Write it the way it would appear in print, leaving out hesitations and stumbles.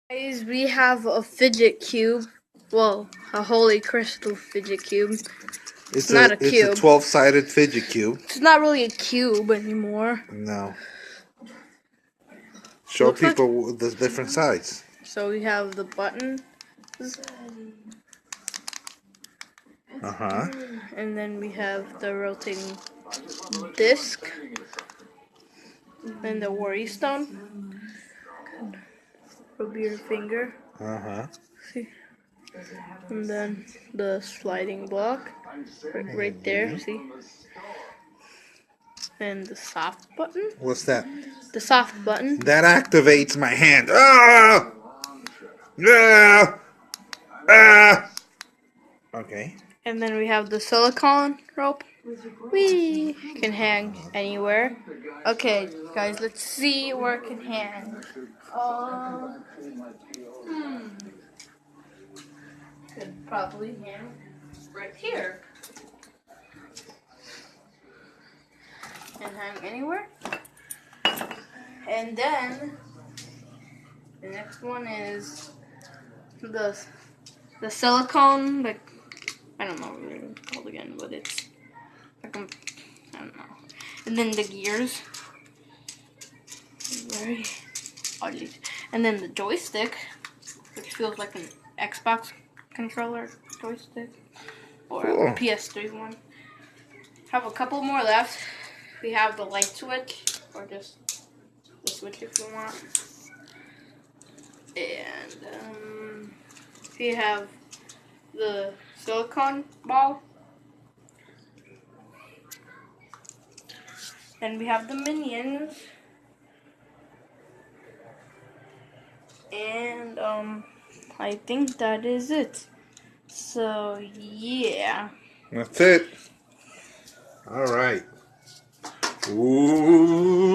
Guys, we have a fidget cube. Well, a holy crystal fidget cube. It's not a cube. It's a 12-sided fidget cube. It's not really a cube anymore. No. Show people the different sides. So we have the button. And then we have the rotating disc. And the worry stone. Rub your finger. See? And then the sliding block. Right there, see? And the soft button. What's that? The soft button. That activates my hand. Ah! Ah! Ah! Okay. And then we have the silicone rope. We can hang anywhere. Okay, guys, let's see where it can hang. Could probably hang right here. And hang anywhere. And then the next one is the silicone, like I don't know what it's called again, but it's like I don't know. And then the gears, very oddly. And then the joystick, which feels like an Xbox controller joystick or a PS3 one. Have a couple more left. We have the light switch, or just the switch if you want. And we have the silicone ball. Then we have the minions. And I think that is it. So yeah. That's it. All right. Ooh.